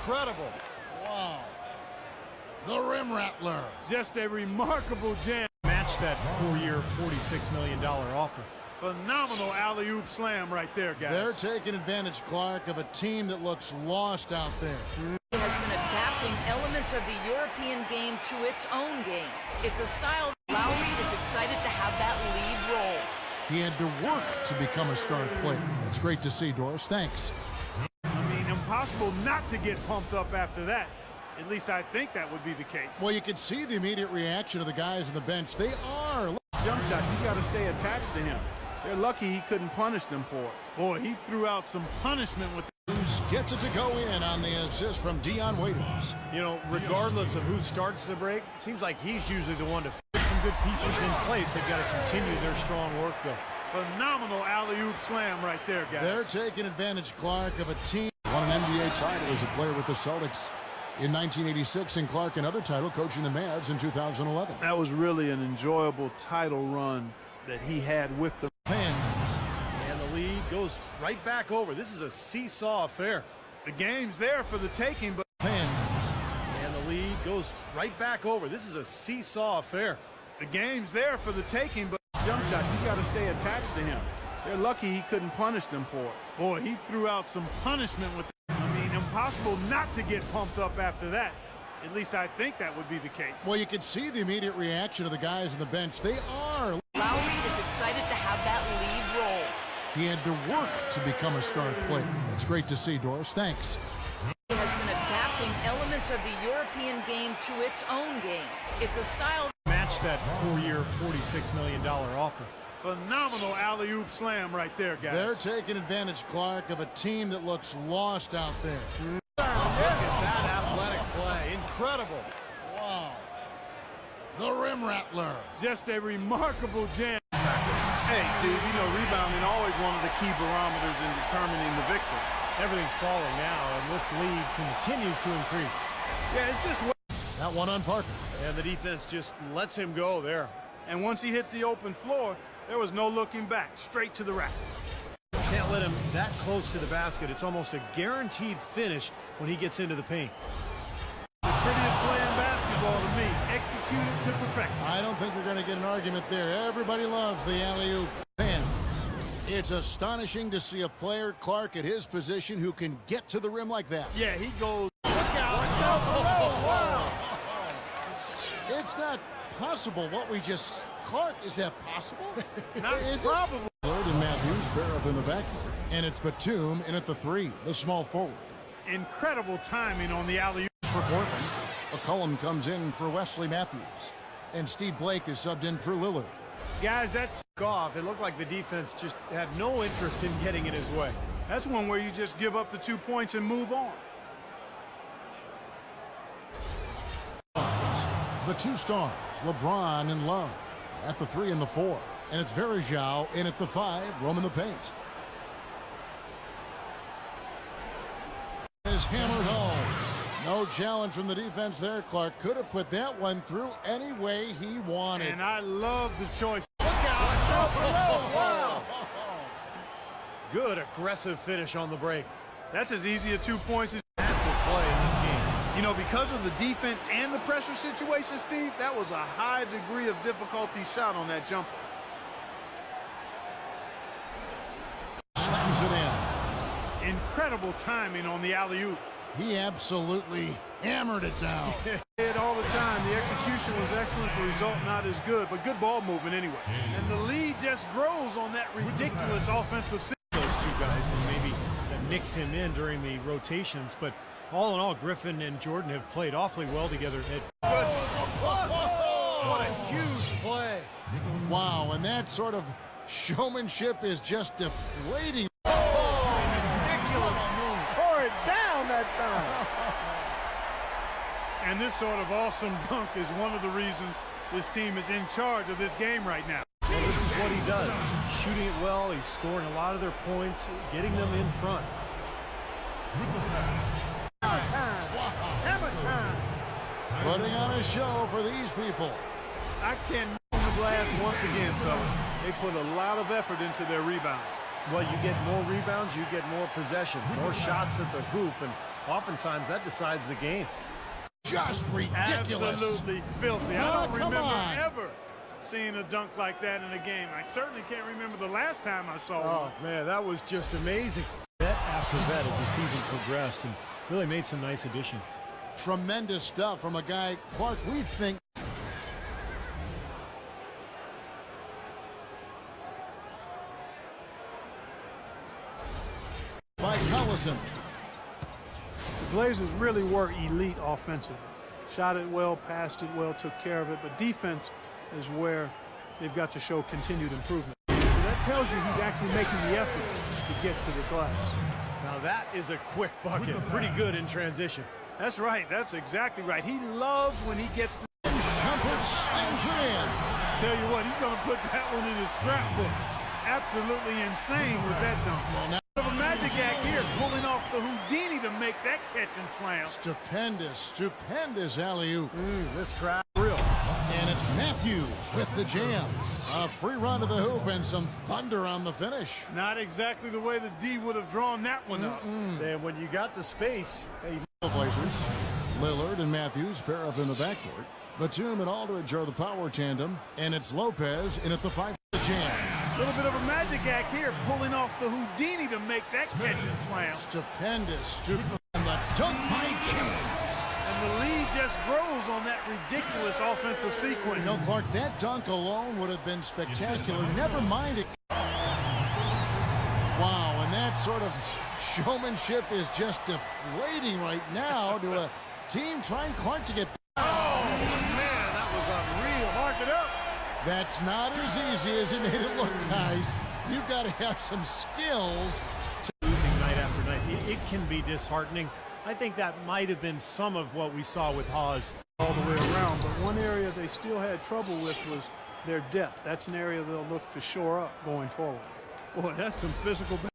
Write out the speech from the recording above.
Incredible. Wow. The rim rattler. Just a remarkable jam. Match that 4-year, $46 million offer. Phenomenal alley-oop slam right there, guys. They're taking advantage, Clark, of a team that looks lost out there. He has been adapting elements of the European game to its own game. It's a style Lowry is excited to have that lead role. He had to work to become a star player. It's great to see, Doris. Thanks. I mean, impossible not to get pumped up after that. At least I think that would be the case. Well, you could see the immediate reaction of the guys on the bench. They are. Jump shot, you got to stay attached to him. They're lucky he couldn't punish them for it. Boy, he threw out some punishment with Gets it to go in on the assist from Dion Waiters. You know, regardless of who starts the break, it seems like he's usually the one to put some good pieces in place. They've got to continue their strong work, though. phenomenal alley-oop slam right there, guys. They're taking advantage, Clark, of a team. Won an NBA title as a player with the Celtics in 1986, and Clark another title coaching the Mavs in 2011. That was really an enjoyable title run that he had with the Pens. And the lead goes right back over. This is a seesaw affair. The game's there for the taking, but Pens. And the lead goes right back over. This is a seesaw affair. the game's there for the taking, but jump shot, you got to stay attached to him. They're lucky he couldn't punish them for it. Boy, he threw out some punishment with I mean, impossible not to get pumped up after that. At least I think that would be the case. Well, you could see the immediate reaction of the guys on the bench. They are. Lowry is excited to have that lead role. He had to work to become a star player. It's great to see, Doris. Thanks. He has been adapting elements of the European game to its own game. It's a style. Match that 4-year, $46 million offer. Phenomenal alley-oop slam right there, guys. They're taking advantage, Clark, of a team that looks lost out there. Look at that athletic play. Incredible. Wow. The rim rattler. Just a remarkable jam. Hey, Steve, you know, rebounding always one of the key barometers in determining the victor. Everything's falling now, and this lead continues to increase. Yeah, it's just That one on Parker. And the defense just lets him go there. and once he hit the open floor, there was no looking back, straight to the rack. Can't let him that close to the basket. It's almost a guaranteed finish when he gets into the paint. The prettiest play in basketball to me, executed to perfection. I don't think we're going to get an argument there. Everybody loves the alley-oop. Fans. It's astonishing to see a player, Clark, at his position who can get to the rim like that. Yeah, he goes. Look out. Wow. It's not possible what we just said. Clark, is that possible? Not probable. Lillard and Matthews pair up in the backcourt. And it's Batum in at the three, the small forward. Incredible timing on the alley-oop. For Portland, McCollum comes in for Wesley Matthews. And Steve Blake is subbed in for Lillard. Guys, that's Off. It looked like the defense just had no interest in getting in his way. one where you just give up the 2 points and move on. The two stars, LeBron and Love, at the 3 and the 4. And it's Varejao in at the 5, roaming the paint. Is hammered home. No challenge from the defense there. Clark could have put that one through any way he wanted. And I love the choice. Look out! Wow! Good aggressive finish on the break. That's as easy a 2 points as. Massive play in this game. You know, because of the defense and the pressure situation, Steve, that was a high degree of difficulty shot on that jumper. Slams it Incredible timing on the alley-oop. in. He absolutely hammered it down. It all the time. The execution was excellent. The result not as good, but good ball movement anyway. And the lead just grows on that ridiculous offensive system. Those two guys and maybe mix him in during the rotations, but all in all, Griffin and Jordan have played awfully well together. What a huge play. Wow, and that sort of showmanship is just deflating. Ridiculous. Tore it down that time. And this sort of awesome dunk is one of the reasons this team is in charge of this game right now. Well, this is what he does. He's shooting it well. He's scoring a lot of their points, getting them in front. Hammer time. Putting on a show for these people. I can't on the glass once again, fellas. They put a lot of effort into their rebound. Well, you get more rebounds, you get more possessions, more shots at the hoop, and Oftentimes, that decides the game. Just ridiculous. Absolutely filthy. I don't come remember on. ever seeing a dunk like that in a game. I certainly can't remember the last time I saw one. Oh, man, that was just amazing. Bet after bet as the season progressed and really made some nice additions. Tremendous stuff from a guy, Clark, we think. By Collison. The Blazers really were elite offensively. Shot it well, passed it well, took care of it, but defense is where they've got to show continued improvement. So that tells you he's actually making the effort to get to the glass. Now that is a quick bucket. Pretty good in transition. That's right. That's exactly right. He loves when he gets the Comfort slams it in. Tell you what, he's going to put that one in his scrapbook. Absolutely insane with that dunk. Well, now Of a magic act here, pulling off the Houdini to make that catch and slam. stupendous alley-oop. This crowd real. And it's Matthews with the jam. A free run to the hoop and some thunder on the finish. Not exactly the way the D would have drawn that one up. And when you got the space, hey, The Blazers, Lillard and Matthews pair up in the backcourt. Batum and Aldridge are the power tandem, and it's Lopez in at the 5 the jam. A little bit of a magic act here, pulling off the Houdini to make that catch and slam. Stupendous. And the dunk by James. And the lead just grows on that ridiculous offensive sequence. You know, Clark, that dunk alone would have been spectacular. Never mind it. Wow, and that sort of showmanship is just deflating right now to a team trying, Clark, to get. oh, man, that was unreal. Mark it up. That's not as easy as it made it look, guys. You've got to have some skills. Losing night after night, it can be disheartening. I think that might have been some of what we saw with Haas. All the way around, but one area they still had trouble with was their depth. That's an area they'll look to shore up going forward. Boy, that's some physical